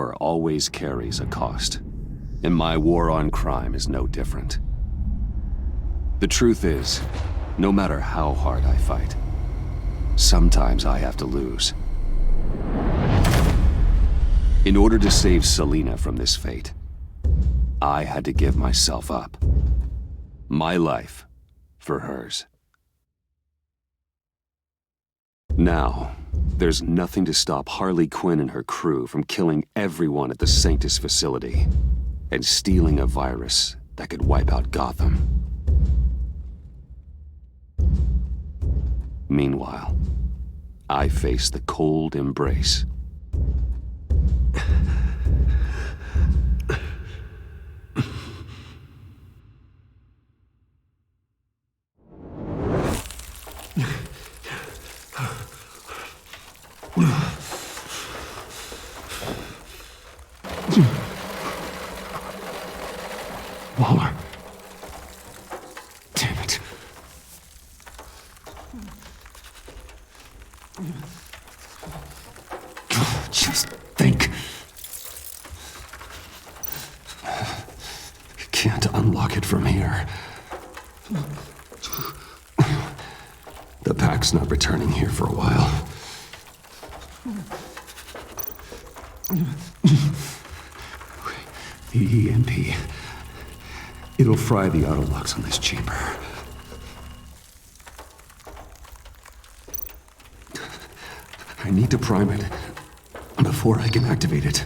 war always carries a cost, and my war on crime is no different. The truth is, no matter how hard I fight, sometimes I have to lose. In order to save Selina from this fate, I had to give myself up. My life for hers. Now, there's nothing to stop Harley Quinn and her crew from killing everyone at the Sanctus facility and stealing a virus that could wipe out Gotham. Meanwhile, I face the cold embrace. Waller. Damn it. Just think. Can't unlock it from here. The pack's not returning here for a while. The EMP. It'll fry the auto locks on this chamber. I need to prime it before I can activate it.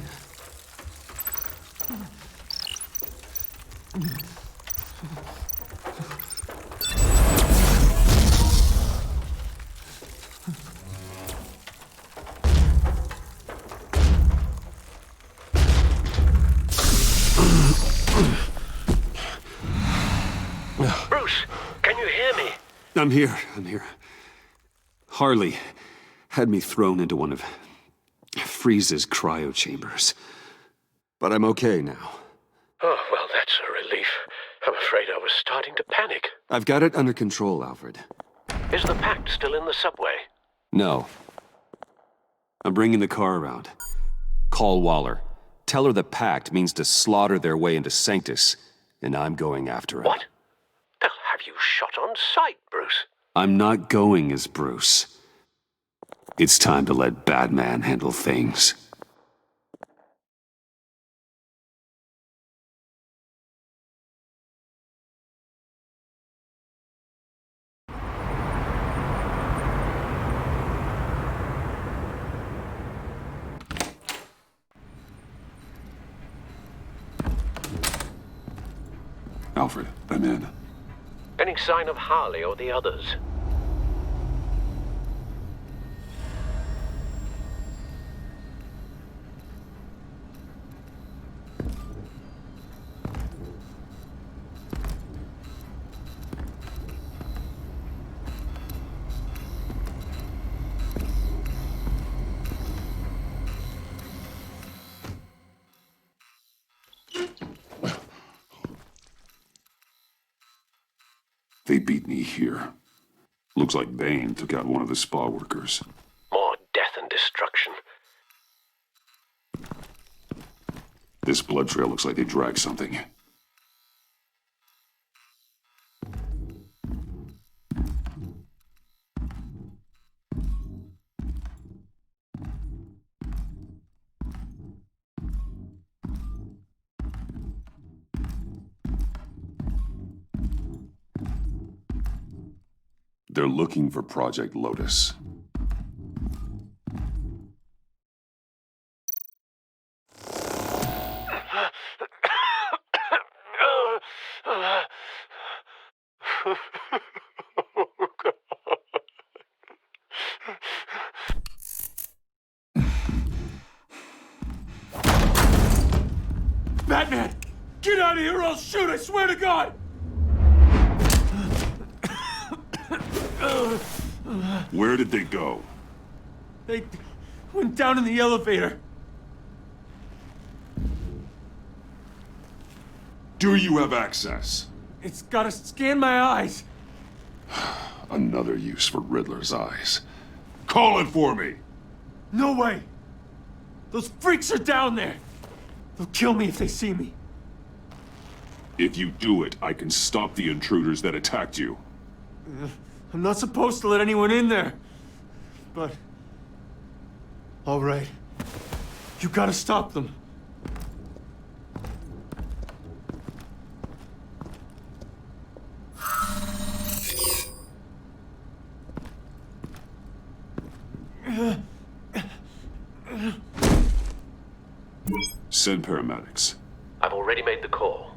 Bruce, can you hear me? I'm here. Harley had me thrown into one of Freeze's cryo chambers. But I'm okay now. Oh, well, that's a relief. I'm afraid I was starting to panic. I've got it under control, Alfred. Is the pact still in the subway? No. I'm bringing the car around. Call Waller. Tell her the pact means to slaughter their way into Sanctus, and I'm going after it. What? They'll have you shot on sight, Bruce. I'm not going as Bruce. It's time to let Batman handle things. Alfred, I'm in. Any sign of Harley or the others? They beat me here. Looks like Bane took out one of the spa workers. More death and destruction. This blood trail looks like they dragged something. They're looking for Project Lotus. Batman! Get out of here or I'll shoot, I swear to God! Where did they go? They went down in the elevator. Do you have access? It's gotta scan my eyes. Another use for Riddler's eyes. Call it for me! No way! Those freaks are down there! They'll kill me if they see me. If you do it, I can stop the intruders that attacked you. I'm not supposed to let anyone in there. But... all right. You gotta stop them. Send paramedics. I've already made the call.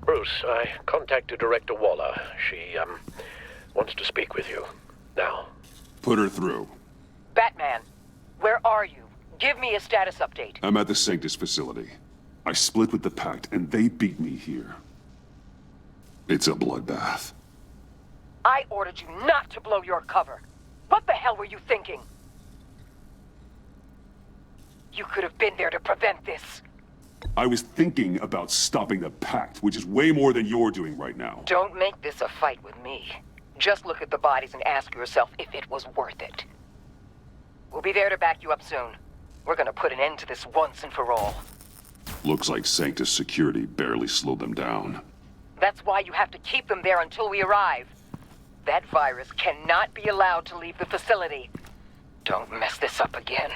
Bruce, I contacted Director Waller. She, wants to speak with you. Now. Put her through. Batman, where are you? Give me a status update. I'm at the Sanctus facility. I split with the Pact, and they beat me here. It's a bloodbath. I ordered you not to blow your cover. What the hell were you thinking? You could have been there to prevent this. I was thinking about stopping the Pact, which is way more than you're doing right now. Don't make this a fight with me. Just look at the bodies and ask yourself if it was worth it. We'll be there to back you up soon. We're gonna put an end to this once and for all. Looks like Sanctus security barely slowed them down. That's why you have to keep them there until we arrive. That virus cannot be allowed to leave the facility. Don't mess this up again.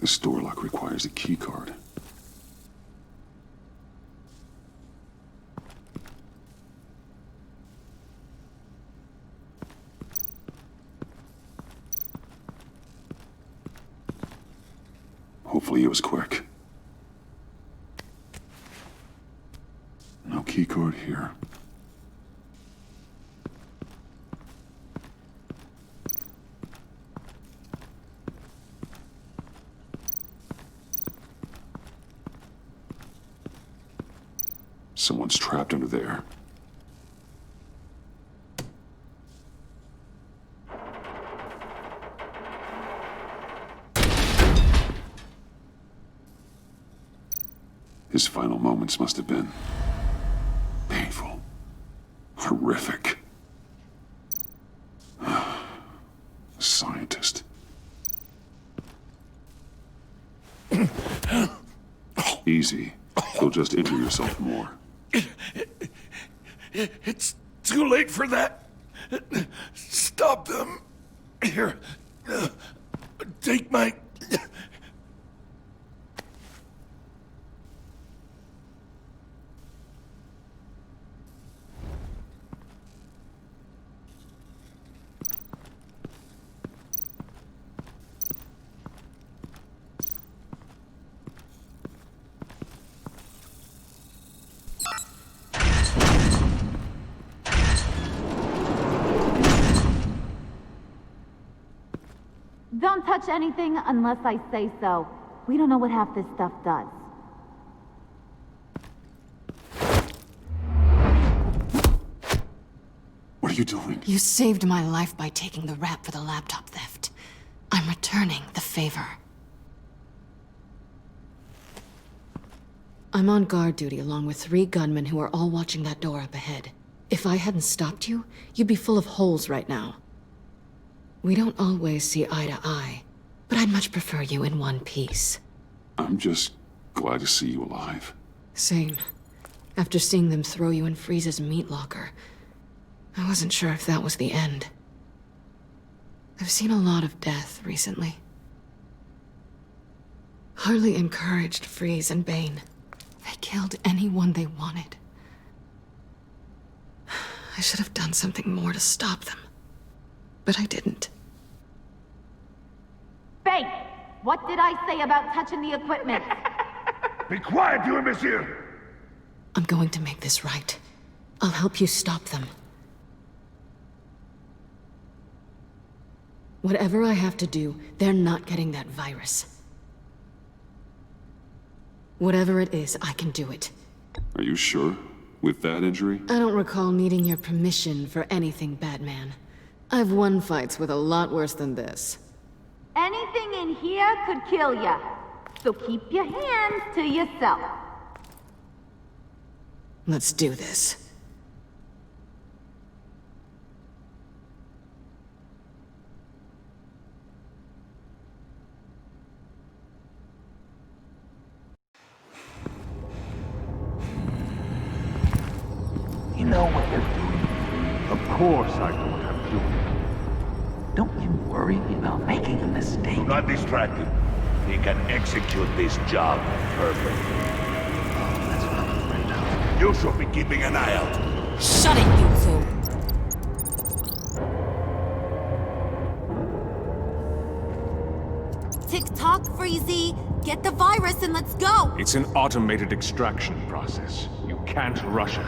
This door lock requires a key card. Hopefully it was quick. No key card here. Someone's trapped under there. His final moments must have been painful, horrific. Scientist. Easy. You'll just injure yourself more. It's too late for that. Stop them. Here. Take my... Don't touch anything unless I say so. We don't know what half this stuff does. What are you doing? You saved my life by taking the rap for the laptop theft. I'm returning the favor. I'm on guard duty along with 3 gunmen who are all watching that door up ahead. If I hadn't stopped you, you'd be full of holes right now. We don't always see eye to eye, but I'd much prefer you in one piece. I'm just glad to see you alive. Same. After seeing them throw you in Freeze's meat locker, I wasn't sure if that was the end. I've seen a lot of death recently. Harley encouraged Freeze and Bane. They killed anyone they wanted. I should have done something more to stop them. But I didn't. Fake! What did I say about touching the equipment? Be quiet, you imbecile! I'm going to make this right. I'll help you stop them. Whatever I have to do, they're not getting that virus. Whatever it is, I can do it. Are you sure? With that injury? I don't recall needing your permission for anything, Batman. I've won fights with a lot worse than this. Anything in here could kill ya. So keep your hands to yourself. Let's do this. You know what you're doing. Of course I know what I'm doing. Don't you worry about making a mistake. Do not distract him. He can execute this job perfectly. Oh, that's what I'm afraid of. You should be keeping an eye out. Shut it, you two. Tick-tock, Freezy. Get the virus and let's go. It's an automated extraction process. You can't rush it.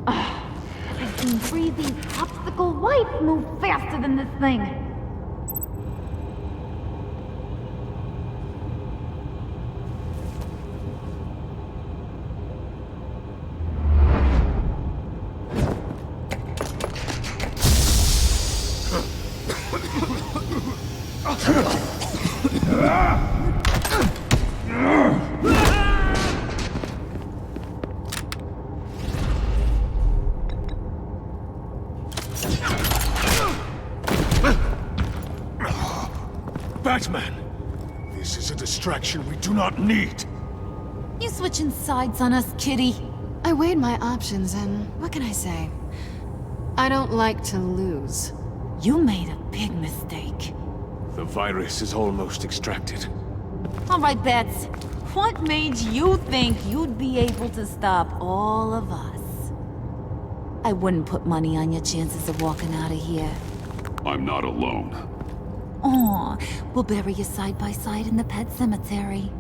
I've seen Freezy's popsicle wife move faster than this thing. Batman! This is a distraction we do not need! You switching sides on us, kitty? I weighed my options and what can I say? I don't like to lose. You made a big mistake. The virus is almost extracted. All right, Bets. What made you think you'd be able to stop all of us? I wouldn't put money on your chances of walking out of here. I'm not alone. Aw, we'll bury you side by side in the pet cemetery.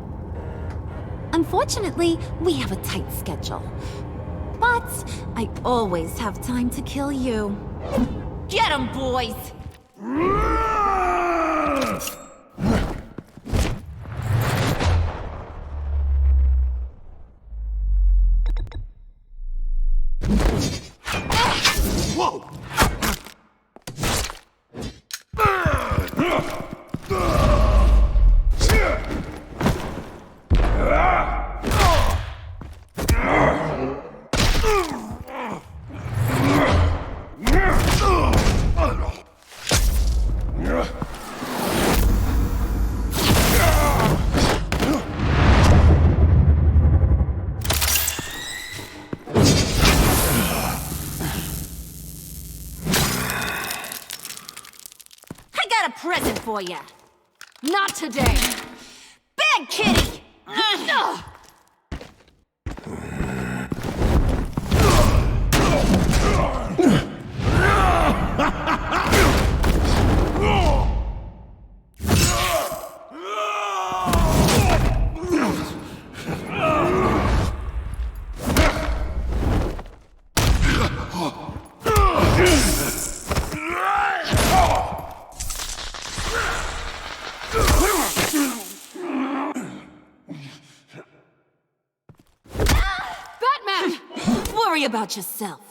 Unfortunately, we have a tight schedule. But I always have time to kill you. Get 'em, boys! Whoa! A present for you. Not today. Bad kitty! Worry about yourself.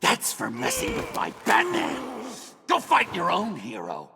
That's for messing with my Batman. Go fight your own hero.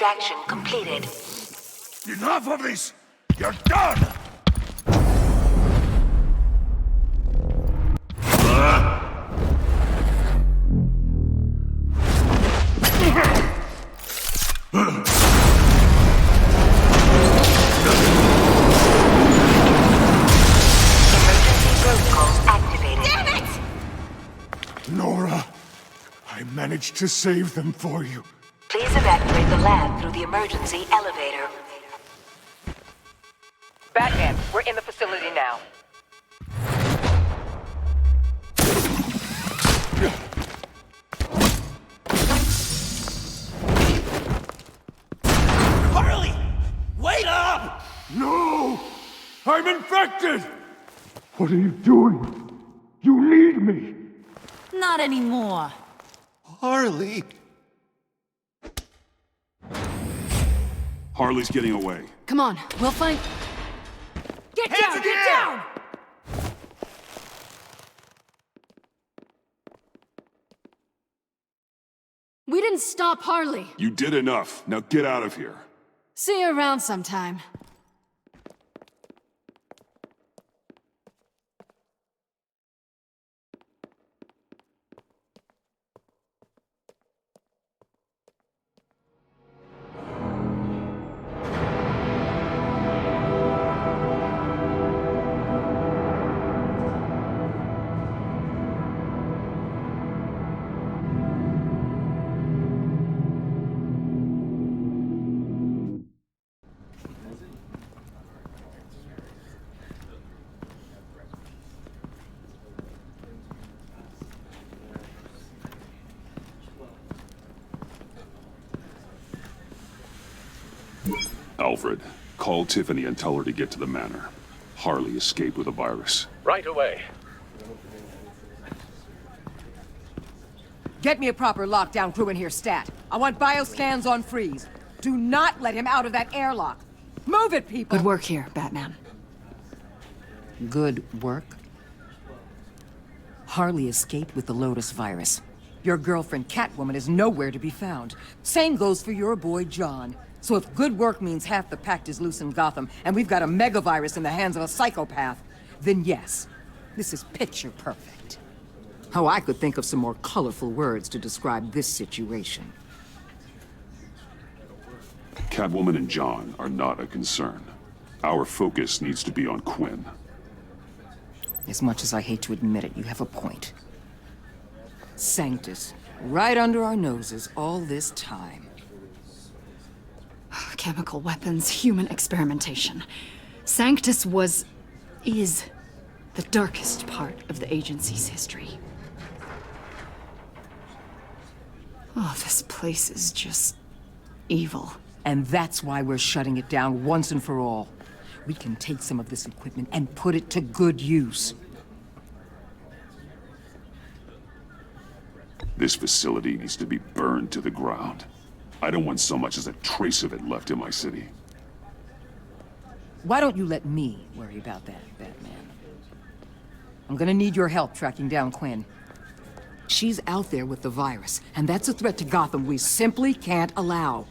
extraction completed. Enough of this! You're done! Emergency protocols activated. Damn it! Nora, I managed to save them for you. Please evacuate the lab through the emergency elevator. Batman, we're in the facility now. Harley! Wait up! No! I'm infected! What are you doing? You need me! Not anymore. Harley! Harley's getting away. Come on, we'll find... Get down! Get down! We didn't stop Harley. You did enough. Now get out of here. See you around sometime. Alfred, call Tiffany and tell her to get to the manor. Harley escaped with a virus. Right away. Get me a proper lockdown crew in here, stat. I want bioscans on Freeze. Do not let him out of that airlock. Move it, people! Good work here, Batman. Good work? Harley escaped with the Lotus virus. Your girlfriend, Catwoman, is nowhere to be found. Same goes for your boy, John. So if good work means half the pact is loose in Gotham, and we've got a megavirus in the hands of a psychopath, then yes, this is picture perfect. Oh, I could think of some more colorful words to describe this situation. Catwoman and John are not a concern. Our focus needs to be on Quinn. As much as I hate to admit it, you have a point. Sanctus, right under our noses all this time. Chemical weapons, human experimentation. Sanctus is the darkest part of the agency's history. Oh, this place is just evil. And that's why we're shutting it down once and for all. We can take some of this equipment and put it to good use. This facility needs to be burned to the ground. I don't want so much as a trace of it left in my city. Why don't you let me worry about that, Batman? I'm gonna need your help tracking down Quinn. She's out there with the virus, and that's a threat to Gotham we simply can't allow.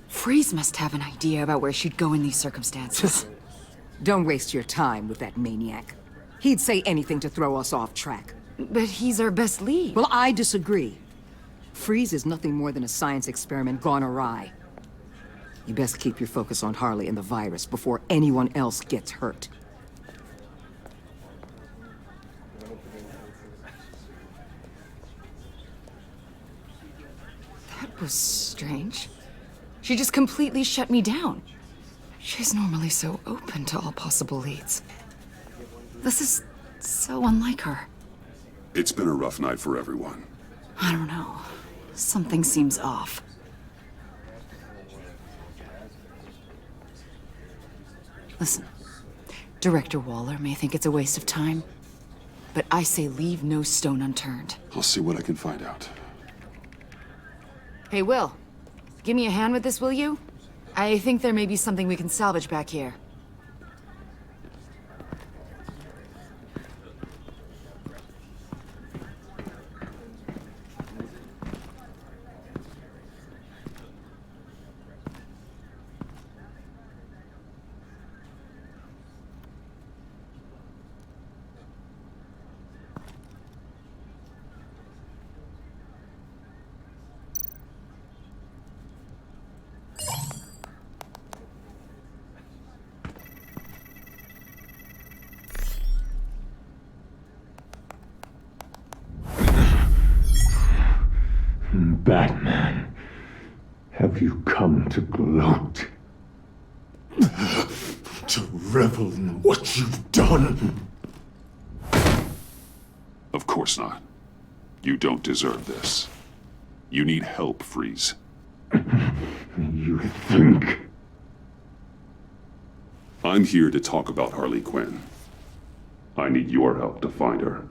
Freeze must have an idea about where she'd go in these circumstances. Don't waste your time with that maniac. He'd say anything to throw us off track. But he's our best lead. Well, I disagree. Freeze is nothing more than a science experiment gone awry. You best keep your focus on Harley and the virus before anyone else gets hurt. That was strange. She just completely shut me down. She's normally so open to all possible leads. This is so unlike her. It's been a rough night for everyone. I don't know. Something seems off. Listen, Director Waller may think it's a waste of time, but I say leave no stone unturned. I'll see what I can find out. Hey, Will, give me a hand with this, will you? I think there may be something we can salvage back here. to gloat. To revel in what you've done. Of course not. You don't deserve this. You need help, Freeze. You think? I'm here to talk about Harley Quinn. I need your help to find her.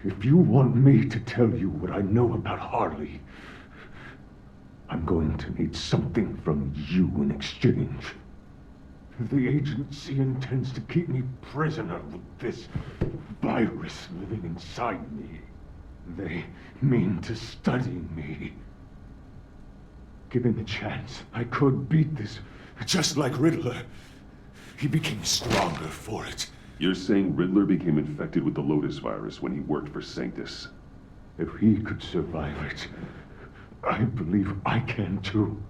If you want me to tell you what I know about Harley, I'm going to need something from you in exchange. The agency intends to keep me prisoner with this virus living inside me. They mean to study me. Given the chance, I could beat this, just like Riddler. He became stronger for it. You're saying Riddler became infected with the Lotus virus when he worked for Sanctus? If he could survive it, I believe I can too.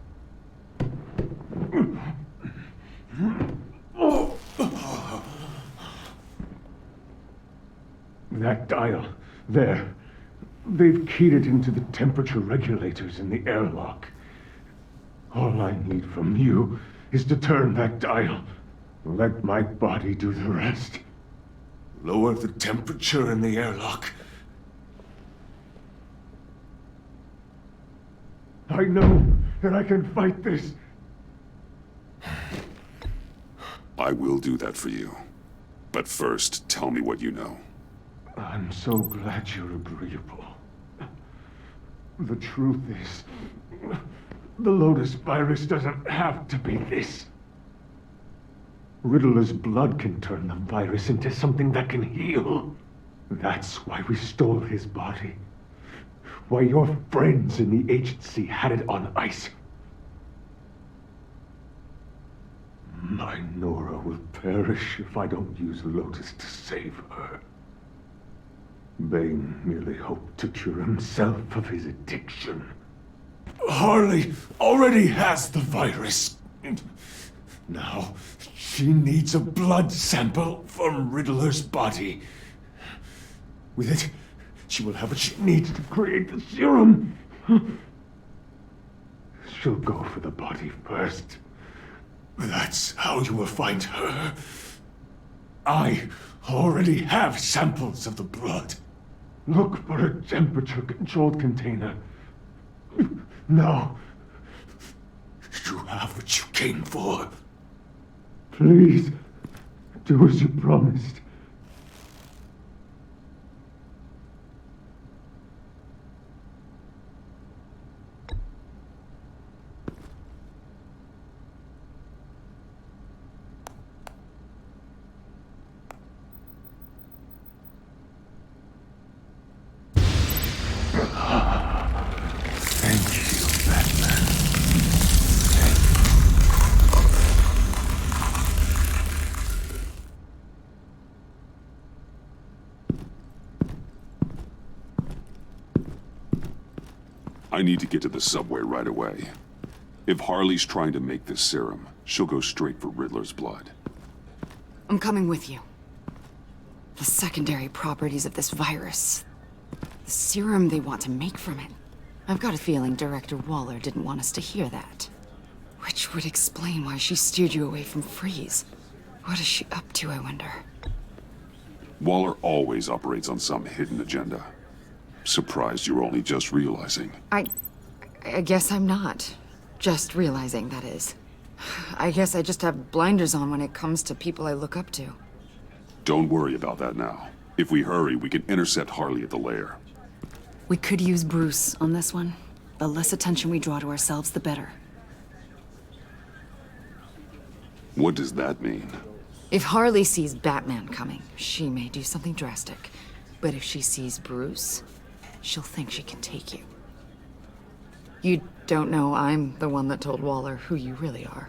That dial, there. They've keyed it into the temperature regulators in the airlock. All I need from you is to turn that dial. Let my body do the rest. Lower the temperature in the airlock. I know that I can fight this. I will do that for you. But first, tell me what you know. I'm so glad you're agreeable. The truth is, the Lotus virus doesn't have to be this. Riddler's blood can turn the virus into something that can heal. That's why we stole his body. Why your friends in the agency had it on ice. My Nora will perish if I don't use Lotus to save her. Bane merely hoped to cure himself of his addiction. Harley already has the virus. Now, she needs a blood sample from Riddler's body. With it, she will have what she needs to create the serum. She'll go for the body first. That's how you will find her. I already have samples of the blood. Look for a temperature-controlled container. Now, you have what you came for. Please, do as you promised. Thank you, Batman. I need to get to the subway right away. If Harley's trying to make this serum, she'll go straight for Riddler's blood. I'm coming with you. The secondary properties of this virus. The serum they want to make from it. I've got a feeling Director Waller didn't want us to hear that. Which would explain why she steered you away from Freeze. What is she up to, I wonder? Waller always operates on some hidden agenda. Surprised you're only just realizing. I guess I'm not. Just realizing, that is. I guess I just have blinders on when it comes to people I look up to. Don't worry about that now. If we hurry, we can intercept Harley at the lair. We could use Bruce on this one. The less attention we draw to ourselves, the better. What does that mean? If Harley sees Batman coming, she may do something drastic. But if she sees Bruce, she'll think she can take you. You don't know I'm the one that told Waller who you really are.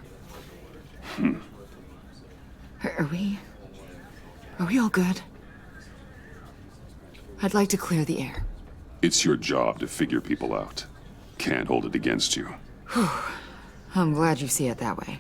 Are we all good? I'd like to clear the air. It's your job to figure people out. Can't hold it against you. I'm glad you see it that way.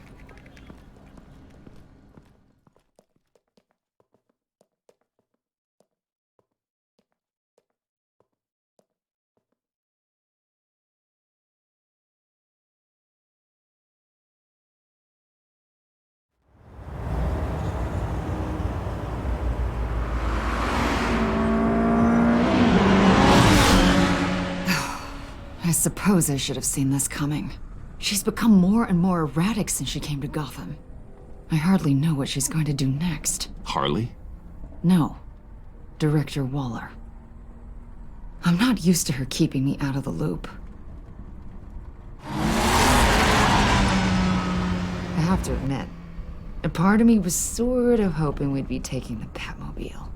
suppose I should have seen this coming. She's become more and more erratic since she came to Gotham. I hardly know what she's going to do next. Harley? No. Director Waller. I'm not used to her keeping me out of the loop. I have to admit, a part of me was sort of hoping we'd be taking the Batmobile.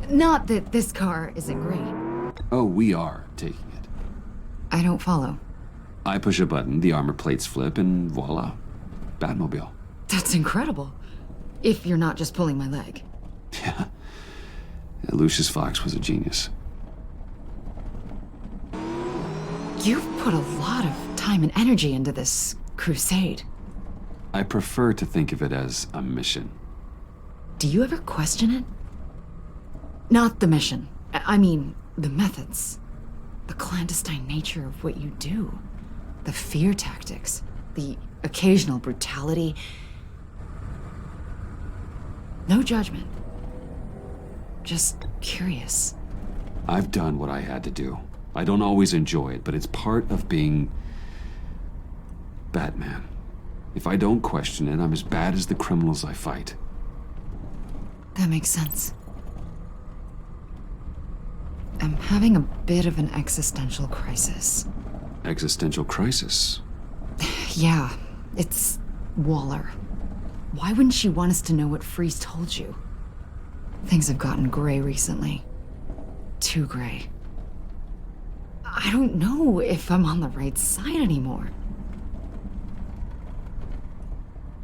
Not that this car isn't great. Oh, we are taking it. I don't follow. I push a button, the armor plates flip, and voila. Batmobile. That's incredible. If you're not just pulling my leg. Yeah. Lucius Fox was a genius. You've put a lot of time and energy into this crusade. I prefer to think of it as a mission. Do you ever question it? Not the mission. I mean, the methods. The clandestine nature of what you do. The fear tactics. The occasional brutality. No judgment. Just curious. I've done what I had to do. I don't always enjoy it, but it's part of being Batman. If I don't question it, I'm as bad as the criminals I fight. That makes sense. I'm having a bit of an existential crisis. Existential crisis? Yeah, it's Waller. Why wouldn't she want us to know what Freeze told you? Things have gotten gray recently. Too gray. I don't know if I'm on the right side anymore.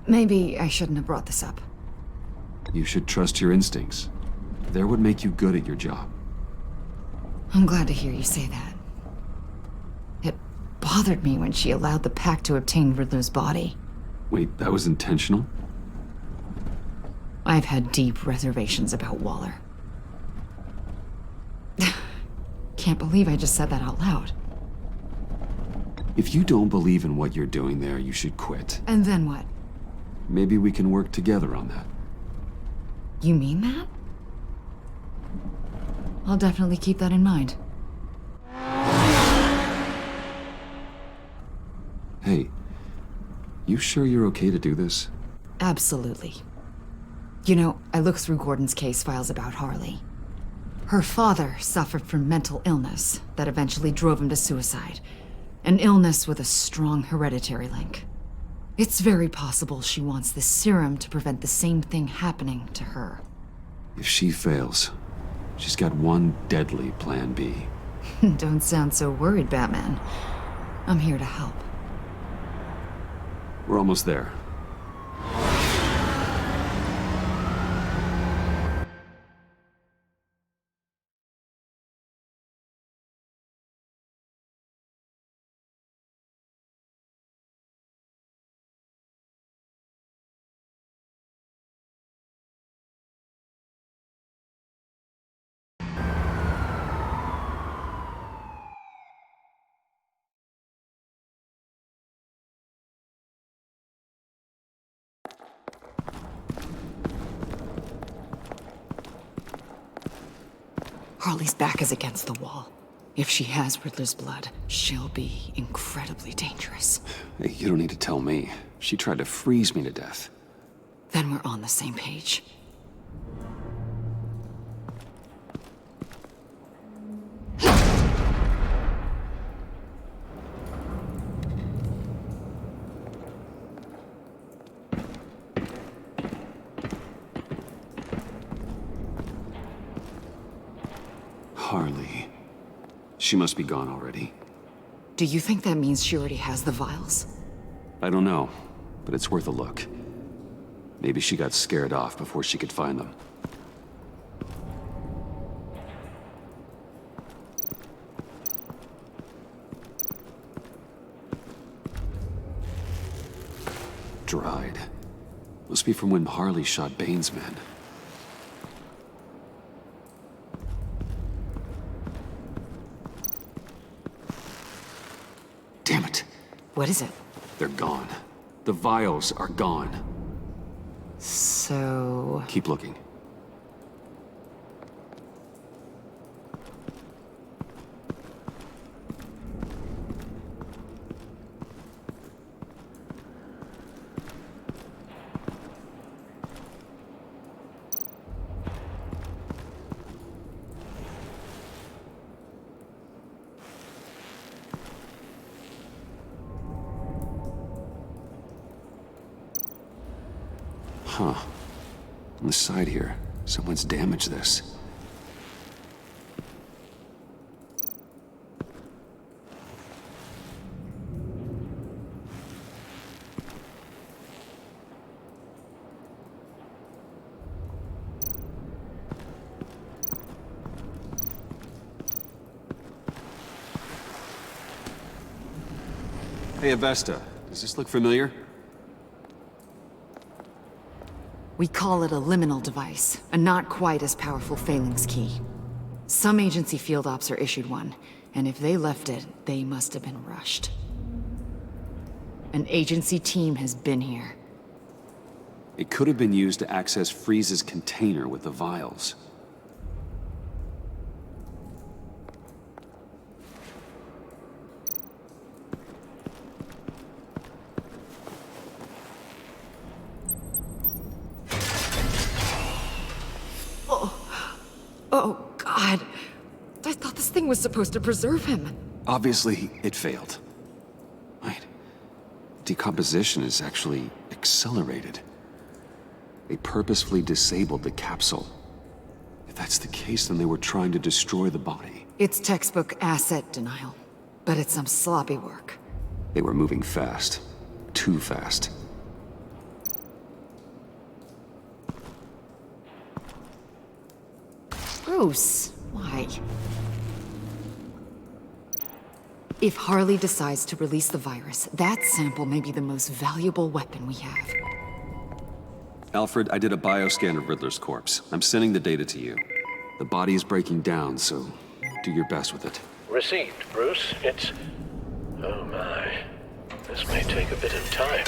Maybe I shouldn't have brought this up. You should trust your instincts. They're what make you good at your job. I'm glad to hear you say that. It bothered me when she allowed the Pact to obtain Riddler's body. Wait, that was intentional? I've had deep reservations about Waller. Can't believe I just said that out loud. If you don't believe in what you're doing there, you should quit. And then what? Maybe we can work together on that. You mean that? I'll definitely keep that in mind. Hey, you sure you're okay to do this? Absolutely. You know, I looked through Gordon's case files about Harley. Her father suffered from mental illness that eventually drove him to suicide. An illness with a strong hereditary link. It's very possible she wants this serum to prevent the same thing happening to her. If she fails, she's got one deadly plan B. Don't sound so worried, Batman. I'm here to help. We're almost there. Harley's back is against the wall. If she has Riddler's blood, she'll be incredibly dangerous. Hey, you don't need to tell me. She tried to freeze me to death. Then we're on the same page. Harley. She must be gone already. Do you think that means she already has the vials? I don't know, but it's worth a look. Maybe she got scared off before she could find them. Dried. Must be from when Harley shot Bane's men. Damn it. What is it? They're gone. The vials are gone. So... Keep looking. Huh. On the side here, someone's damaged this. Hey, Avesta. Does this look familiar? We call it a liminal device, a not quite as powerful phalanx key. Some agency field ops are issued one, and if they left it, they must have been rushed. An agency team has been here. It could have been used to access Freeze's container with the vials. Oh, God. I thought this thing was supposed to preserve him. Obviously, it failed. Wait. Decomposition is actually accelerated. They purposefully disabled the capsule. If that's the case, then they were trying to destroy the body. It's textbook asset denial, but it's some sloppy work. They were moving fast. Too fast. Bruce, why? If Harley decides to release the virus, that sample may be the most valuable weapon we have. Alfred, I did a bioscan of Riddler's corpse. I'm sending the data to you. The body is breaking down, so do your best with it. Received, Bruce. It's... Oh my. This may take a bit of time.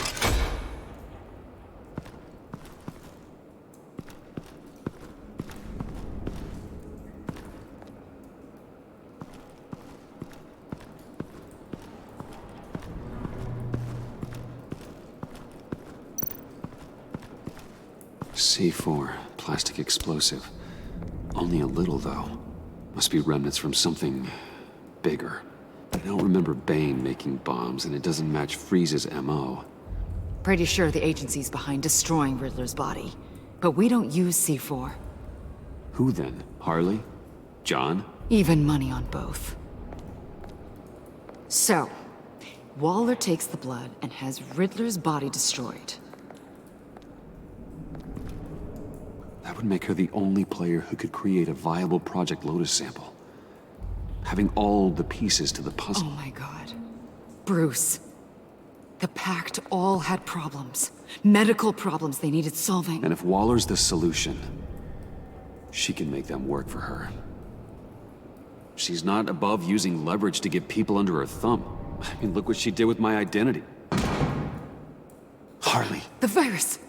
C4, plastic explosive. Only a little, though. Must be remnants from something bigger. I don't remember Bane making bombs, and it doesn't match Freeze's MO. Pretty sure the agency's behind destroying Riddler's body. But we don't use C4. Who then? Harley? John? Even money on both. So, Waller takes the blood and has Riddler's body destroyed. That would make her the only player who could create a viable Project Lotus sample. Having all the pieces to the puzzle. Oh my God. Bruce. The Pact all had problems. Medical problems they needed solving. And if Waller's the solution, she can make them work for her. She's not above using leverage to get people under her thumb. I mean, look what she did with my identity. Harley. The virus!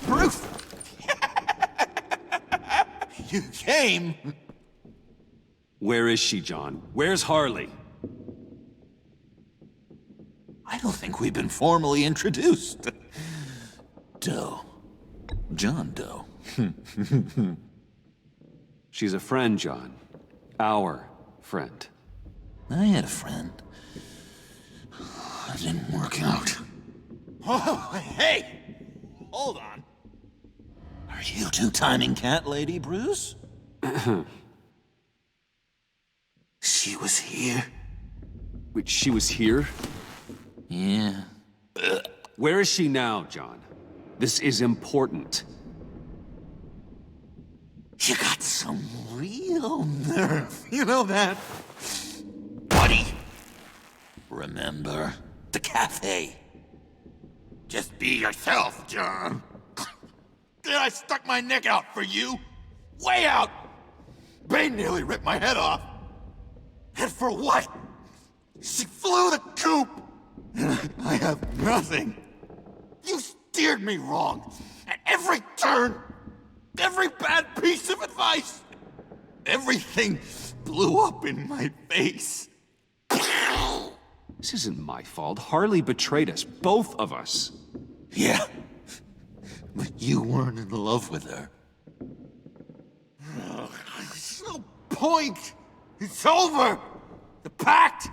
Bruce! You came? Where is she, John? Where's Harley? I don't think we've been formally introduced. Doe. John Doe. She's a friend, John. Our friend. I had a friend. It didn't work out. Oh, hey! Hold on. Are you two-timing cat lady, Bruce? She was here. Wait, she was here? Yeah. Where is she now, John? This is important. You got some real nerve. You know that? Buddy! Remember? The cafe. Just be yourself, John. Then I stuck my neck out for you. Way out! Bane nearly ripped my head off. And for what? She flew the coop! And I have nothing. You steered me wrong. At every turn. Every bad piece of advice. Everything blew up in my face. This isn't my fault. Harley betrayed us, both of us. Yeah. But you weren't in love with her. There's no point. It's over. The pact.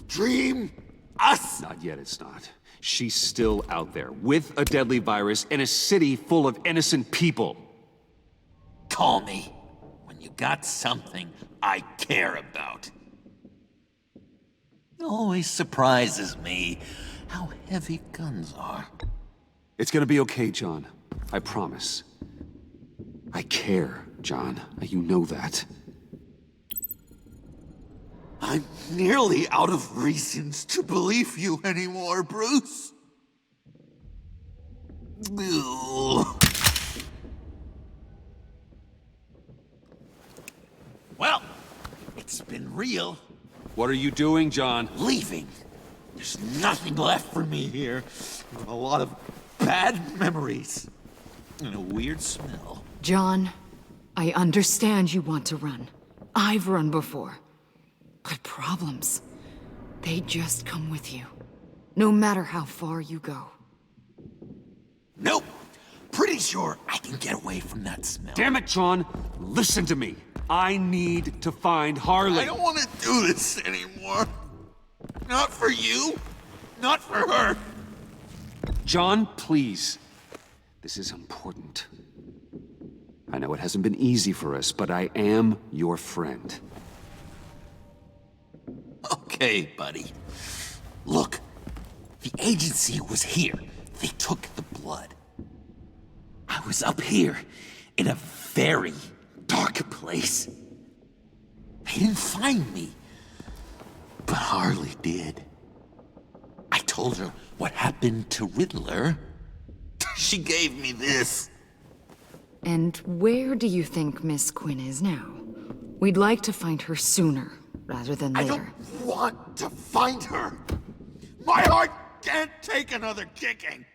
Dream. Us. Not yet, it's not. She's still out there, with a deadly virus, in a city full of innocent people. Call me when you got something I care about. It always surprises me how heavy guns are. It's gonna be okay, John. I promise. I care, John. You know that. I'm nearly out of reasons to believe you anymore, Bruce. Ugh. Well, it's been real. What are you doing, John? Leaving. There's nothing left for me here. A lot of bad memories. And a weird smell. John, I understand you want to run. I've run before. But problems, they just come with you. No matter how far you go. Nope. Pretty sure I can get away from that smell. Damn it, John! Listen to me. I need to find Harley. I don't want to do this anymore. Not for you. Not for her. John, please. This is important. I know it hasn't been easy for us, but I am your friend. Okay, buddy. Look, the agency was here. They took the blood. I was up here in a very dark place. They didn't find me, but Harley did. I told her what happened to Riddler. She gave me this. And where do you think Miss Quinn is now? We'd like to find her sooner, rather than later. I don't want to find her. My heart can't take another kicking.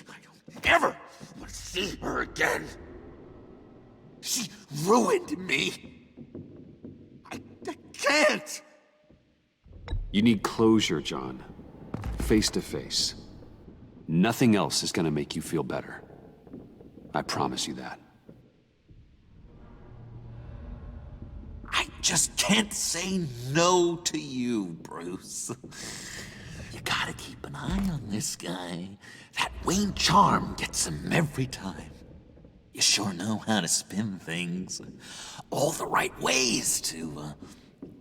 I don't ever want to see her again. She ruined me. I can't. You need closure, John. Face to face. Nothing else is gonna make you feel better. I promise you that. I just can't say no to you, Bruce. You gotta keep an eye on this guy. That Wayne charm gets him every time. You sure know how to spin things. All the right ways to,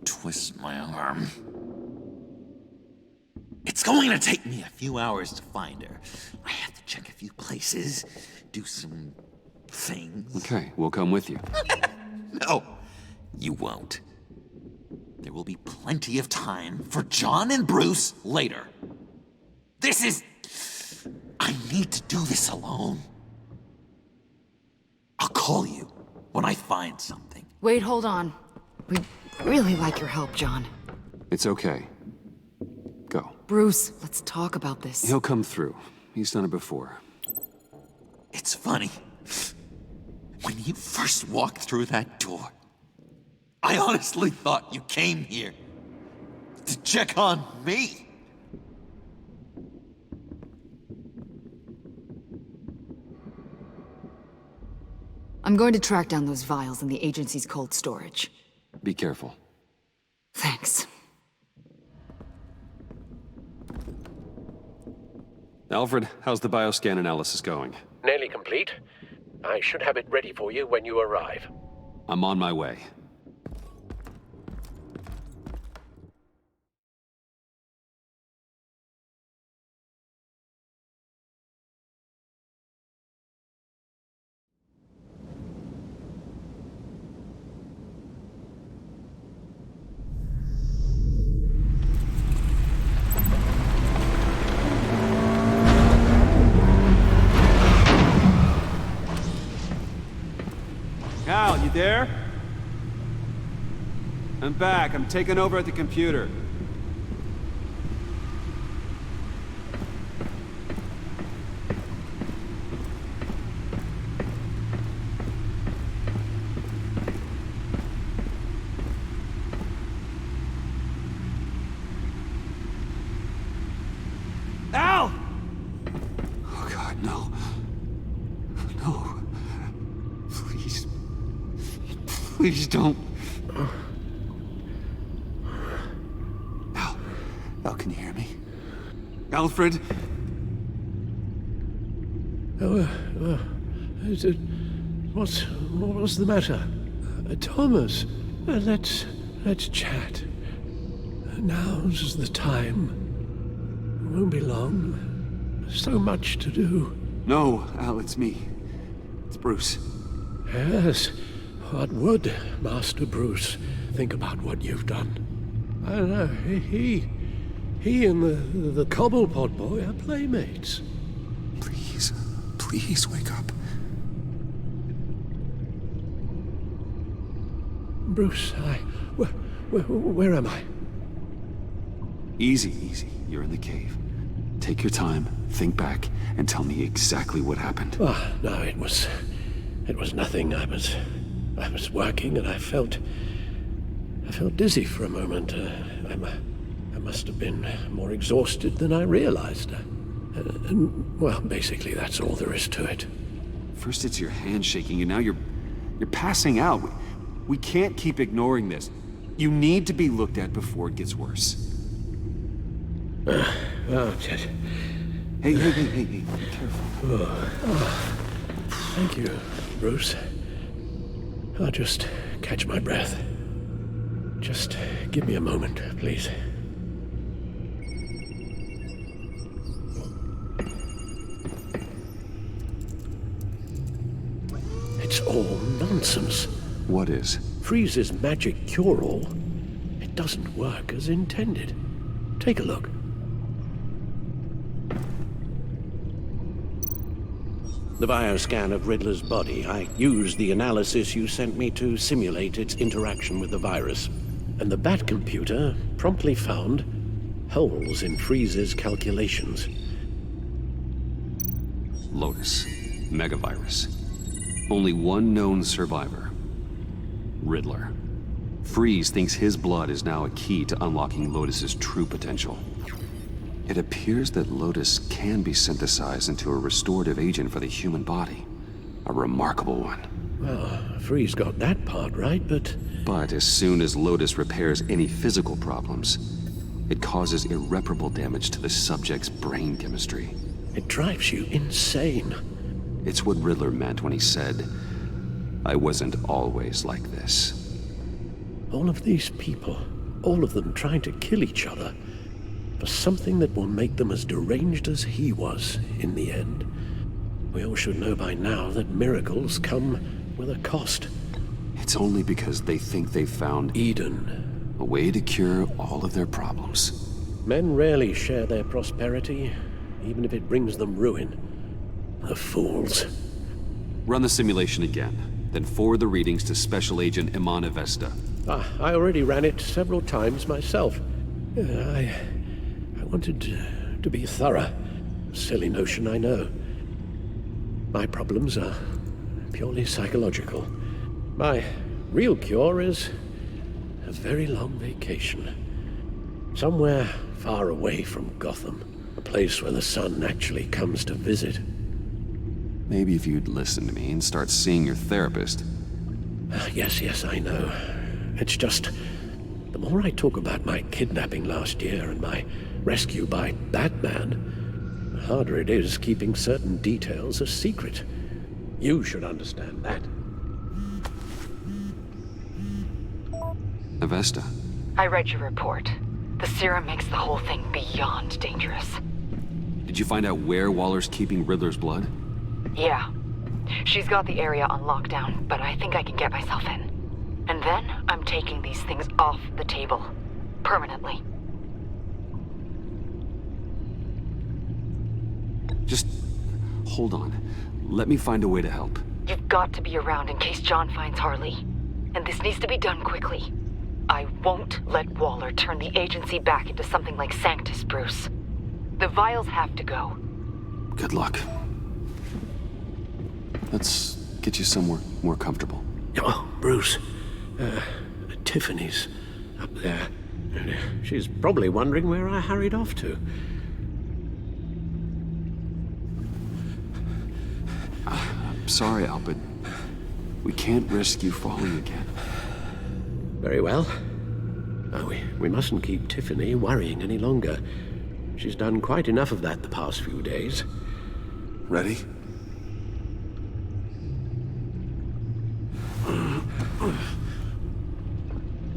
twist my arm. It's going to take me a few hours to find her. I have to check a few places, do some things. Okay, we'll come with you. No, you won't. There will be plenty of time for John and Bruce later. This is... I need to do this alone. I'll call you when I find something. Wait, hold on. We'd really like your help, John. It's okay. Go. Bruce, let's talk about this. He'll come through. He's done it before. It's funny. When you first walked through that door, I honestly thought you came here to check on me. I'm going to track down those vials in the agency's cold storage. Be careful. Thanks. Alfred, how's the bioscan analysis going? Nearly complete. I should have it ready for you when you arrive. I'm on my way. there? I'm back. I'm taking over at the computer. Al! Oh God, no. No. Please. Please don't. Al, can you hear me? Alfred? What's the matter? Thomas, let's chat. Now's the time. It won't be long. So much to do. No, Al, it's me. It's Bruce. Yes. What would Master Bruce think about what you've done? I don't know. He and the Cobblepot boy are playmates. Please wake up. Bruce, where am I? Easy. You're in the cave. Take your time, think back, and tell me exactly what happened. Oh, no, it was nothing. I was working and I felt dizzy for a moment. I must have been more exhausted than I realized. Well, basically that's all there is to it. First it's your hand shaking, and now you're passing out. We can't keep ignoring this. You need to be looked at before it gets worse. Just... Hey, be careful. Thank you, Bruce. I'll just catch my breath. Just give me a moment, please. It's all nonsense. What is? Freeze's magic cure-all. It doesn't work as intended. Take a look. The bioscan of Riddler's body. I used the analysis you sent me to simulate its interaction with the virus. And the Bat computer promptly found holes in Freeze's calculations. Lotus. Megavirus. Only one known survivor. Riddler. Freeze thinks his blood is now a key to unlocking Lotus's true potential. It appears that Lotus can be synthesized into a restorative agent for the human body. A remarkable one. Well, Freeze got that part right, but... But as soon as Lotus repairs any physical problems, it causes irreparable damage to the subject's brain chemistry. It drives you insane. It's what Riddler meant when he said, "I wasn't always like this." All of these people, all of them trying to kill each other, for something that will make them as deranged as he was in the end. We all should know by now that miracles come with a cost. It's only because they think they've found Eden. A way to cure all of their problems. Men rarely share their prosperity, even if it brings them ruin. The fools. Run the simulation again, then forward the readings to Special Agent Imana Vesta. I already ran it several times myself. I wanted to be thorough. Silly notion, I know. My problems are purely psychological. My real cure is a very long vacation. Somewhere far away from Gotham. A place where the sun actually comes to visit. Maybe if you'd listen to me and start seeing your therapist. Yes, I know. It's just, the more I talk about my kidnapping last year and my rescue by Batman, the harder it is keeping certain details a secret. You should understand that. Avesta. I read your report. The serum makes the whole thing beyond dangerous. Did you find out where Waller's keeping Riddler's blood? Yeah. She's got the area on lockdown, but I think I can get myself in. And then I'm taking these things off the table. Permanently. Just hold on. Let me find a way to help. You've got to be around in case John finds Harley. And this needs to be done quickly. I won't let Waller turn the agency back into something like Sanctus, Bruce. The vials have to go. Good luck. Let's get you somewhere more comfortable. Oh, Bruce. Tiffany's up there. She's probably wondering where I hurried off to. I'm sorry, Al, but we can't risk you falling again. Very well. Oh, we mustn't keep Tiffany worrying any longer. She's done quite enough of that the past few days. Ready?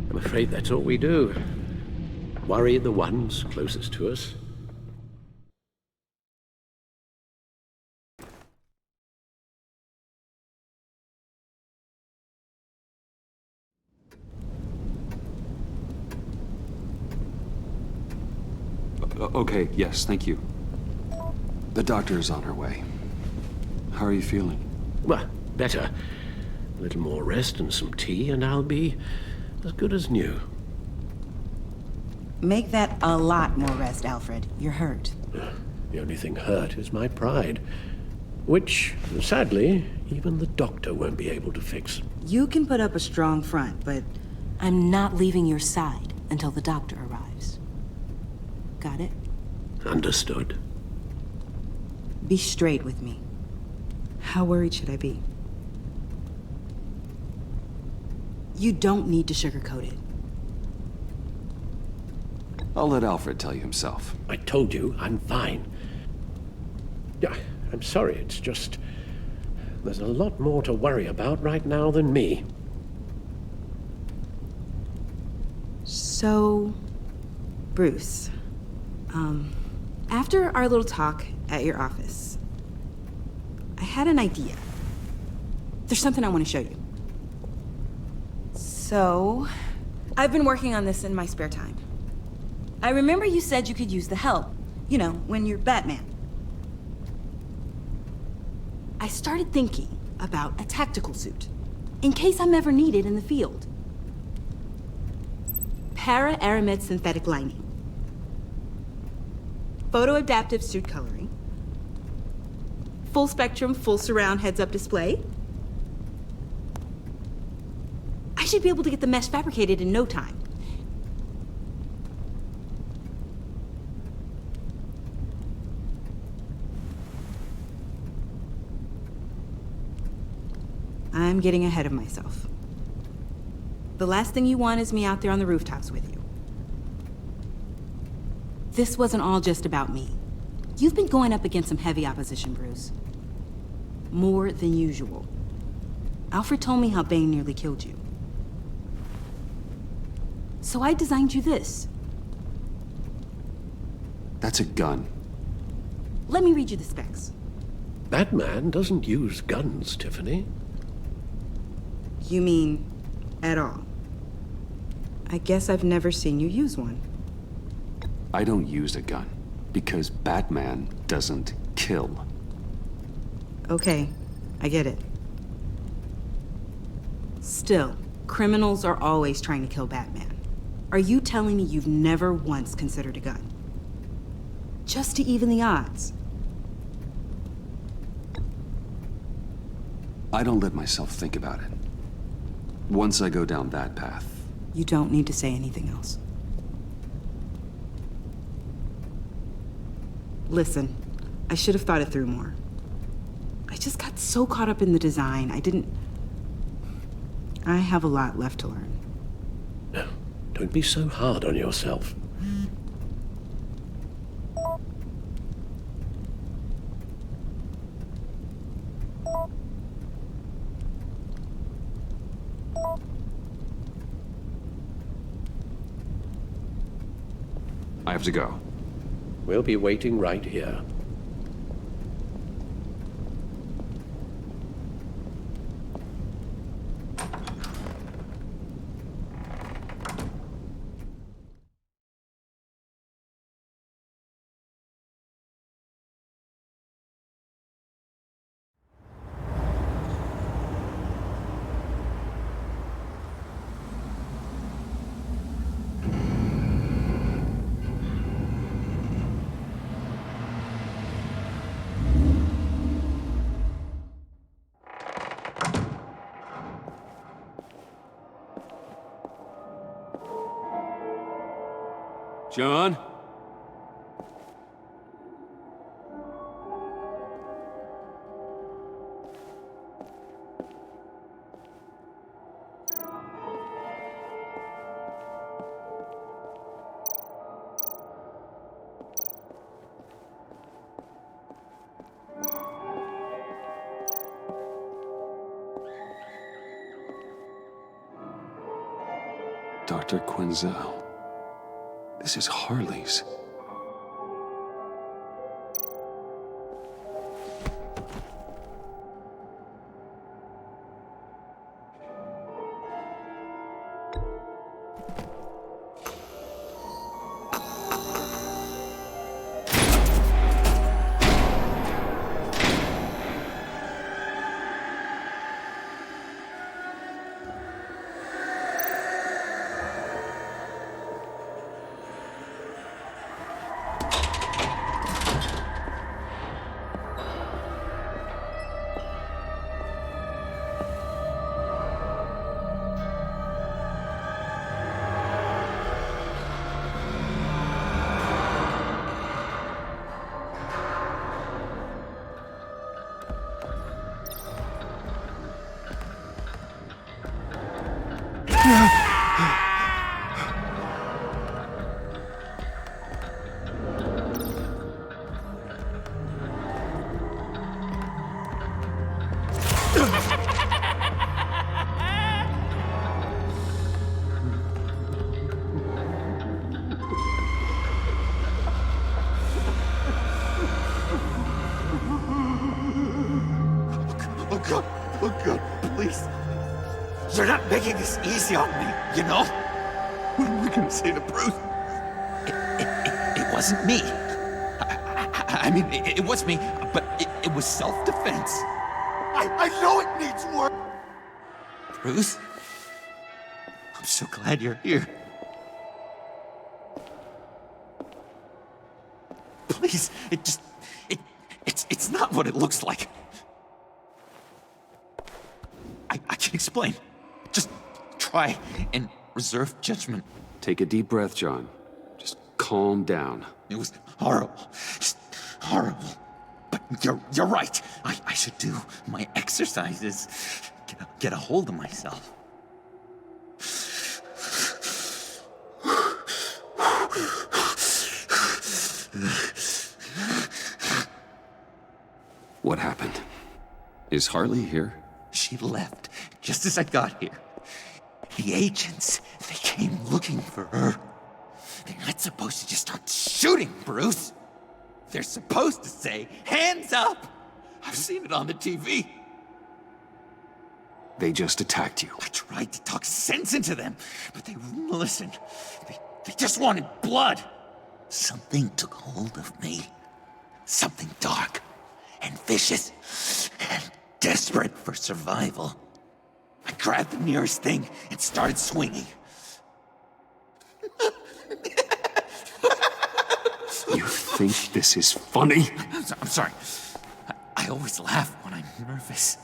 I'm afraid that's all we do. Worry the ones closest to us. Okay, yes, thank you. The doctor is on her way. How are you feeling? Well, better. A little more rest and some tea, and I'll be as good as new. Make that a lot more rest, Alfred. You're hurt. The only thing hurt is my pride, which, sadly, even the doctor won't be able to fix. You can put up a strong front, but I'm not leaving your side until the doctor arrives. Got it? Understood. Be straight with me. How worried should I be? You don't need to sugarcoat it. I'll let Alfred tell you himself. I told you, I'm fine. Yeah, I'm sorry, it's just... there's a lot more to worry about right now than me. So... Bruce... after our little talk at your office, I had an idea. There's something I want to show you. So, I've been working on this in my spare time. I remember you said you could use the help. You know, when you're Batman. I started thinking about a tactical suit, in case I'm ever needed in the field. Para-aramid synthetic lining. Photo-adaptive suit coloring. Full spectrum, full surround heads-up display. I should be able to get the mesh fabricated in no time. I'm getting ahead of myself. The last thing you want is me out there on the rooftops with you. This wasn't all just about me. You've been going up against some heavy opposition, Bruce. More than usual. Alfred told me how Bane nearly killed you. So I designed you this. That's a gun. Let me read you the specs. Batman doesn't use guns, Tiffany. You mean, at all? I guess I've never seen you use one. I don't use a gun, because Batman doesn't kill. Okay, I get it. Still, criminals are always trying to kill Batman. Are you telling me you've never once considered a gun? Just to even the odds? I don't let myself think about it. Once I go down that path... You don't need to say anything else. Listen, I should have thought it through more. I just got so caught up in the design, I have a lot left to learn. No, don't be so hard on yourself. I have to go. We'll be waiting right here. John? Dr. Quinzel. This is Harley's. Oh God, please. You're not making this easy on me, you know? What am I gonna say to Bruce? It wasn't me. I mean, it was me, but it was self-defense. I know it needs work. Bruce, I'm so glad you're here. Please, it's not what it looks like. I can explain. Just try and reserve judgment. Take a deep breath, John. Just calm down. It was horrible. Just horrible. But you're right. I should do my exercises. Get a hold of myself. What happened? Is Harley here? She left just as I got here. The agents, they came looking for her. They're not supposed to just start shooting, Bruce. They're supposed to say, hands up! I've seen it on the TV. They just attacked you. I tried to talk sense into them, but they wouldn't listen. They just wanted blood. Something took hold of me. Something dark and vicious and desperate for survival. I grabbed the nearest thing and started swinging. You think this is funny? I'm sorry. I always laugh when I'm nervous.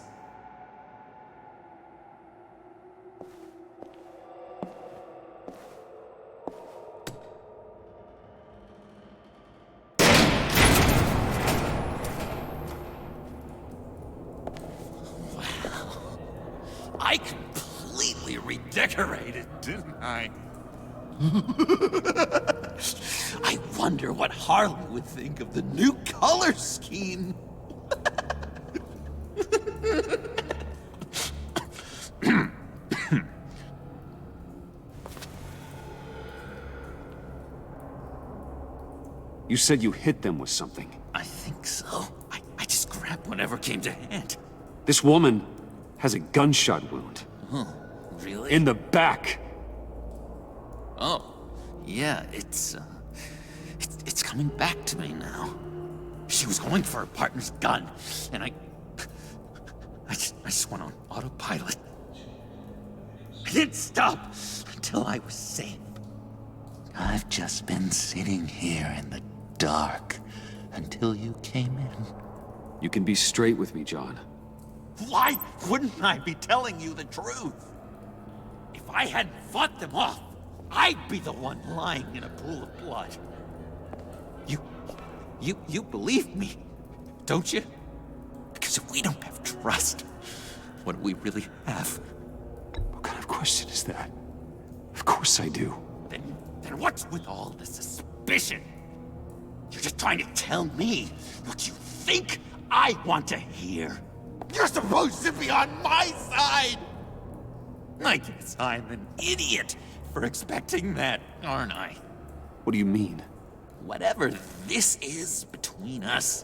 I completely redecorated, didn't I? I wonder what Harley would think of the new color scheme. You said you hit them with something. I think so. I just grabbed whatever came to hand. This woman has a gunshot wound. Oh, really? In the back. Oh, yeah, it's coming back to me now. She was going for her partner's gun, and I just went on autopilot. I didn't stop until I was safe. I've just been sitting here in the dark until you came in. You can be straight with me, John. Why wouldn't I be telling you the truth? If I hadn't fought them off, I'd be the one lying in a pool of blood. You believe me, don't you? Because if we don't have trust, what do we really have? What kind of question is that? Of course I do. Then what's with all the suspicion? You're just trying to tell me what you think I want to hear. You're supposed to be on my side! I guess I'm an idiot for expecting that, aren't I? What do you mean? Whatever this is between us,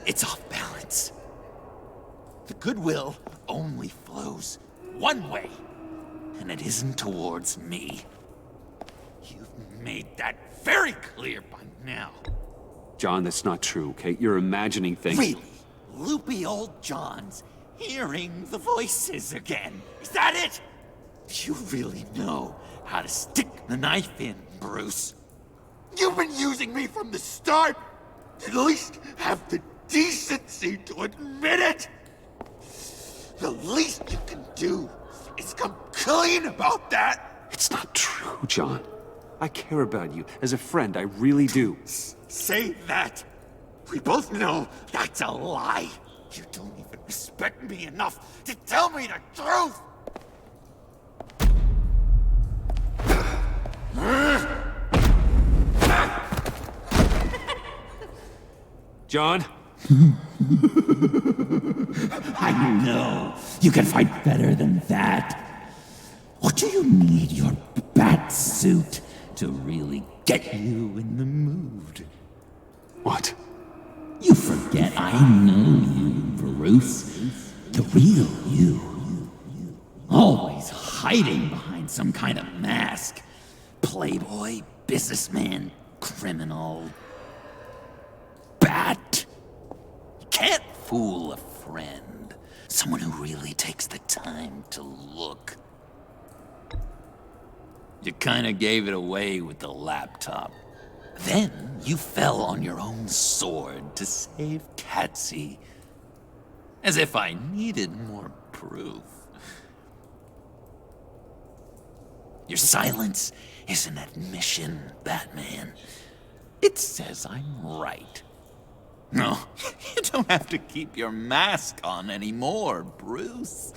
it's off balance. The goodwill only flows one way, and it isn't towards me. You've made that very clear by now. John, that's not true, okay? You're imagining things. Really? Loopy old John's hearing the voices again. Is that it? You really know how to stick the knife in, Bruce. You've been using me from the start. At least have the decency to admit it. The least you can do is come clean about that. It's not true, John. I care about you. As a friend, I really do. Say that. We both know that's a lie. You don't even respect me enough to tell me the truth. John? I know. You can fight better than that. Or do you need your bat suit to really get you in the mood? What? You forget I know you, Bruce. The real you. Always hiding behind some kind of mask. Playboy, businessman, criminal. Bat. You can't fool a friend. Someone who really takes the time to look. You kinda gave it away with the laptop. Then you fell on your own sword to save Catsy. As if I needed more proof. Your silence is an admission, Batman. It says I'm right. No, you don't have to keep your mask on anymore, Bruce.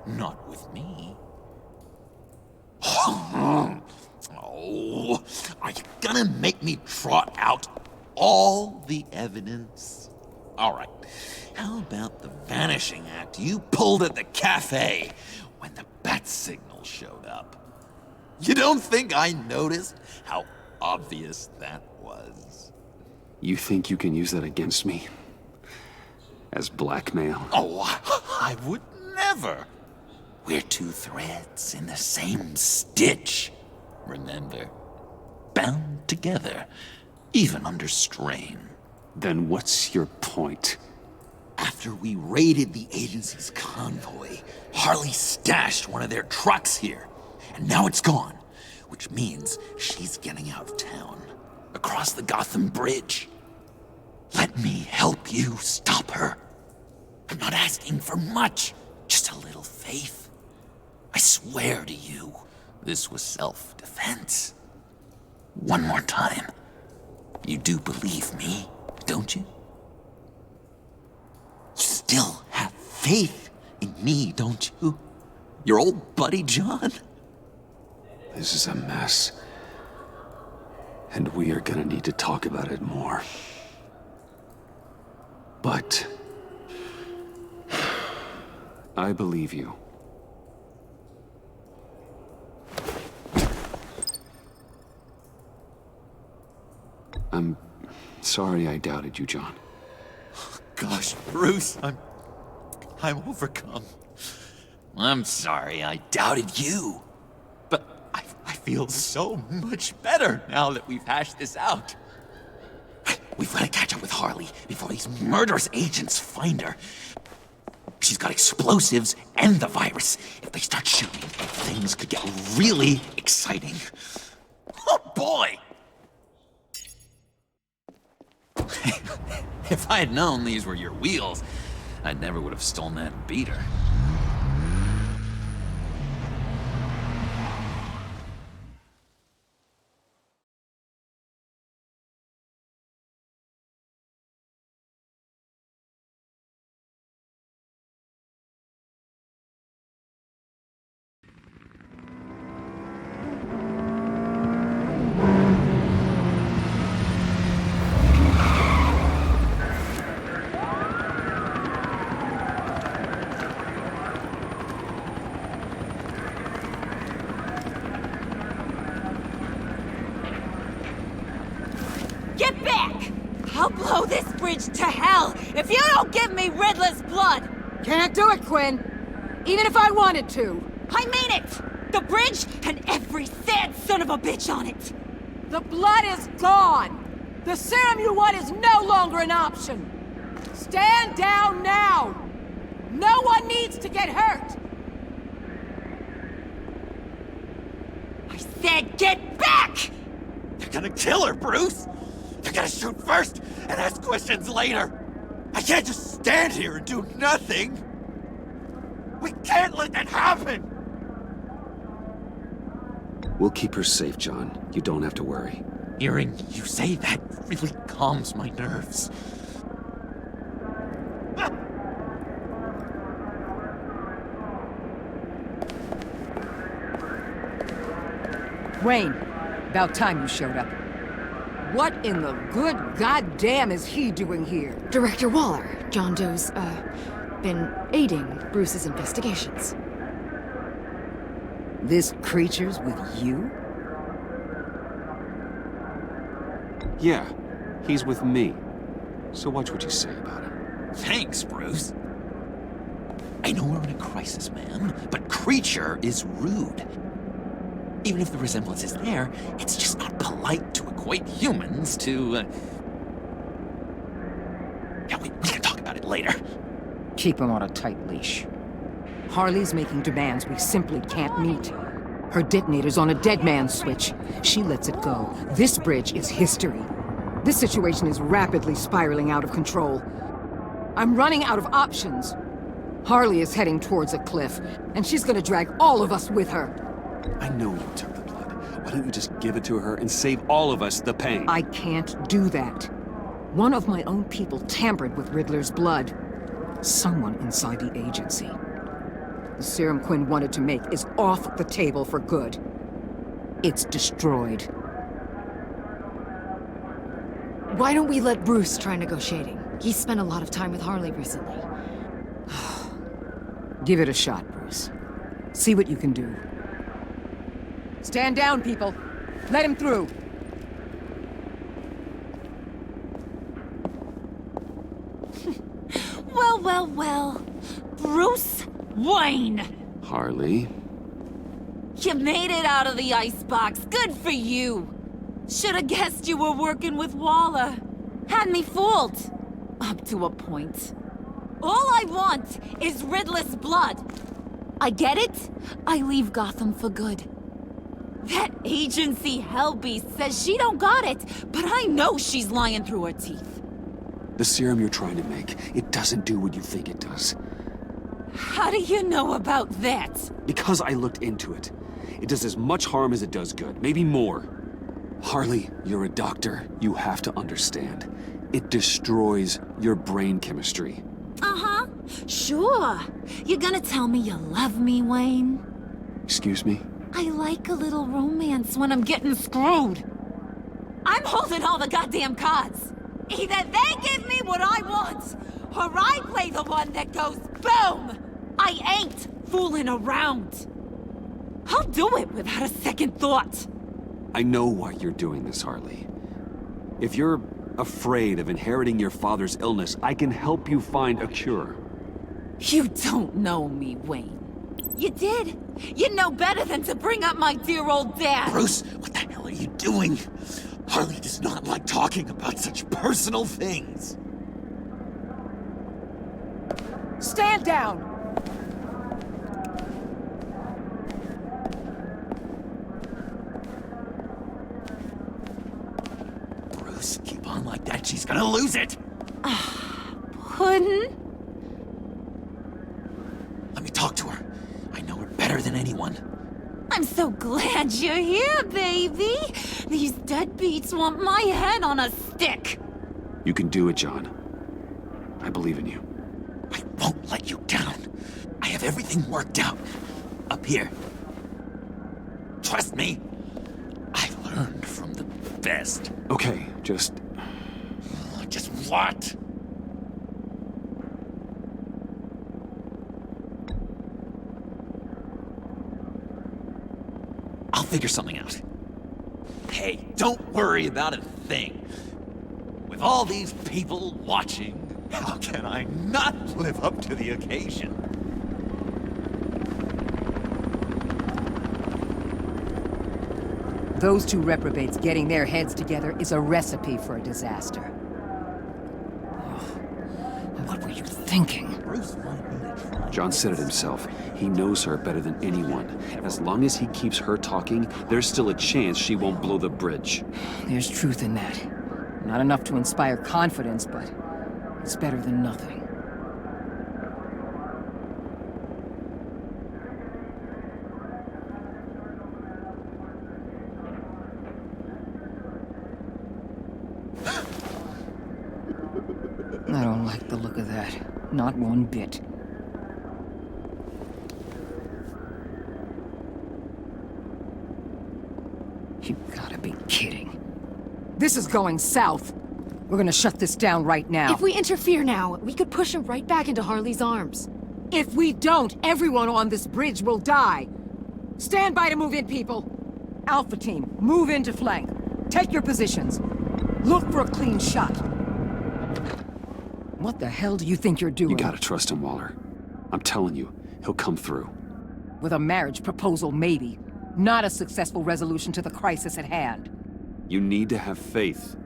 Not with me. Oh, are you gonna make me trot out all the evidence? All right, how about the vanishing act you pulled at the cafe when the bat signal showed up? You don't think I noticed how obvious that was? You think you can use that against me? As blackmail? Oh, I would never. We're two threads in the same stitch, remember? Bound together, even under strain. Then what's your point? After we raided the agency's convoy, Harley stashed one of their trucks here. And now it's gone, which means she's getting out of town, across the Gotham Bridge. Let me help you stop her. I'm not asking for much, just a little faith. I swear to you, this was self-defense. One more time. You do believe me, don't you? You still have faith in me, don't you? Your old buddy John? This is a mess. And we are gonna need to talk about it more. But I believe you. I'm sorry I doubted you, John. Gosh, Bruce, I'm overcome. I'm sorry I doubted you. But I feel so much better now that we've hashed this out. We've got to catch up with Harley before these murderous agents find her. She's got explosives and the virus. If they start shooting, things could get really exciting. Oh boy! If I had known these were your wheels, I never would have stolen that beater. Get back! I'll blow this bridge to hell if you don't give me Riddler's blood! Can't do it, Quinn. Even if I wanted to. I mean it! The bridge and every sad son of a bitch on it! The blood is gone! The serum you want is no longer an option! Stand down now! No one needs to get hurt! I said get back! They're gonna kill her, Bruce! They're gonna shoot first and ask questions later! I can't just stand here and do nothing! We can't let that happen! We'll keep her safe, John. You don't have to worry. Hearing you say that really calms my nerves. Wayne, about time you showed up. What in the good goddamn is he doing here? Director Waller, John Doe's, been aiding Bruce's investigations. This creature's with you? Yeah, he's with me. So watch what you say about him. Thanks, Bruce. I know we're in a crisis, man, but creature is rude. Even if the resemblance is there, it's just not polite to equate humans to, Yeah, we can talk about it later. Keep him on a tight leash. Harley's making demands we simply can't meet. Her detonator's on a dead man's switch. She lets it go. This bridge is history. This situation is rapidly spiraling out of control. I'm running out of options. Harley is heading towards a cliff, and she's gonna drag all of us with her. I know you took the blood. Why don't you just give it to her and save all of us the pain? I can't do that. One of my own people tampered with Riddler's blood. Someone inside the agency. The serum Quinn wanted to make is off the table for good. It's destroyed. Why don't we let Bruce try negotiating? He's spent a lot of time with Harley recently. Give it a shot, Bruce. See what you can do. Stand down, people. Let him through. Well, well, well. Bruce Wayne! Harley? You made it out of the icebox. Good for you. Should've guessed you were working with Waller. Had me fooled. Up to a point. All I want is Riddler's blood. I get it. I leave Gotham for good. That agency hellbeast says she don't got it, but I know she's lying through her teeth. The serum you're trying to make, it doesn't do what you think it does. How do you know about that? Because I looked into it. It does as much harm as it does good, maybe more. Harley, you're a doctor. You have to understand. It destroys your brain chemistry. Uh-huh. Sure. You're gonna tell me you love me, Wayne? Excuse me? I like a little romance when I'm getting screwed. I'm holding all the goddamn cards. Either they give me what I want, or I play the one that goes boom! I ain't fooling around. I'll do it without a second thought. I know why you're doing this, Harley. If you're afraid of inheriting your father's illness, I can help you find a cure. You don't know me, Wayne. You did. You know better than to bring up my dear old dad. Bruce, what the hell are you doing? Harley does not like talking about such personal things. Stand down! Bruce, keep on like that. She's gonna lose it. Puddin'? Let me talk to her. I know her better than anyone. I'm so glad you're here, baby. These deadbeats want my head on a stick. You can do it, John. I believe in you. I won't let you down. I have everything worked out. Up here. Trust me. I learned from the best. Okay, just what? I'll figure something out. Hey, don't worry about a thing. With all these people watching, how can I not live up to the occasion? Those two reprobates getting their heads together is a recipe for a disaster. What were you thinking? John said it himself. He knows her better than anyone. As long as he keeps her talking, there's still a chance she won't blow the bridge. There's truth in that. Not enough to inspire confidence, but it's better than nothing. I don't like the look of that. Not one bit. You gotta be kidding. This is going south. We're gonna shut this down right now. If we interfere now, we could push him right back into Harley's arms. If we don't, everyone on this bridge will die. Stand by to move in, people. Alpha team, move into flank. Take your positions. Look for a clean shot. What the hell do you think you're doing? You gotta trust him, Waller. I'm telling you, he'll come through. With a marriage proposal, maybe. Not a successful resolution to the crisis at hand. You need to have faith.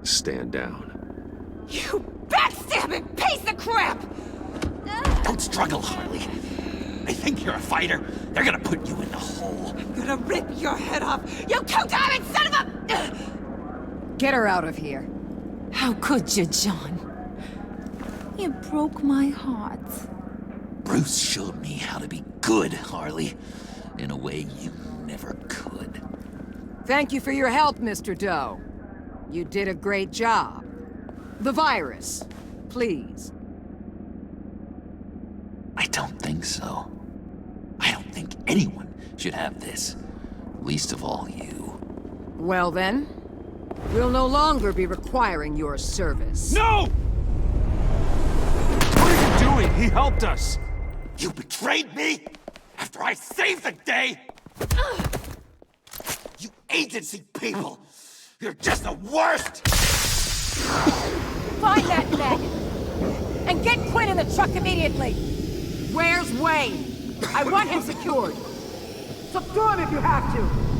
Stand down. You backstabbing piece of crap! Don't struggle, Harley. They think you're a fighter. They're gonna put you in the hole. I'm gonna rip your head off, you two-timing son of a... Get her out of here. How could you, John? You broke my heart. Bruce showed me how to be good, Harley. In a way you never could. Thank you for your help, Mr. Doe. You did a great job. The virus, please. I don't think so. I don't think anyone should have this. Least of all you. Well then, we'll no longer be requiring your service. No! What are you doing? He helped us! You betrayed me? After I saved the day? You agency people! You're just the worst! Find that man! And get Quinn in the truck immediately! Where's Wayne? I want him secured! Subdue him if you have to!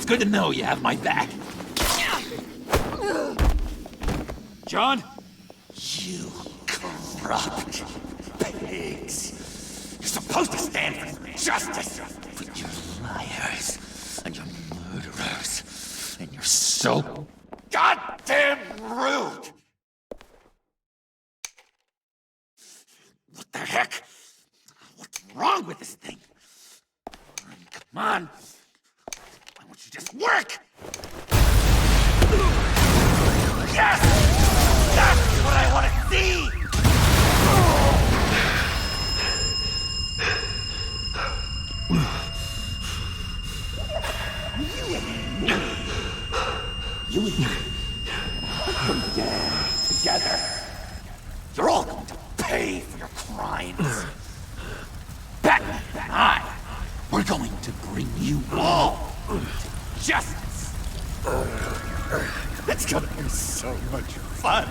Good to know you have my back. John? You corrupt pigs. You're supposed to stand for justice, but you're liars, and you're murderers, and you're so goddamn rude! What the heck? What's wrong with this thing? Come on! Why won't you just work? Yes! That's what I want to see! You and me, we're dead together. You're all going to pay for your crimes. Batman and I, we're going to bring you all to justice. It's gonna be so much fun.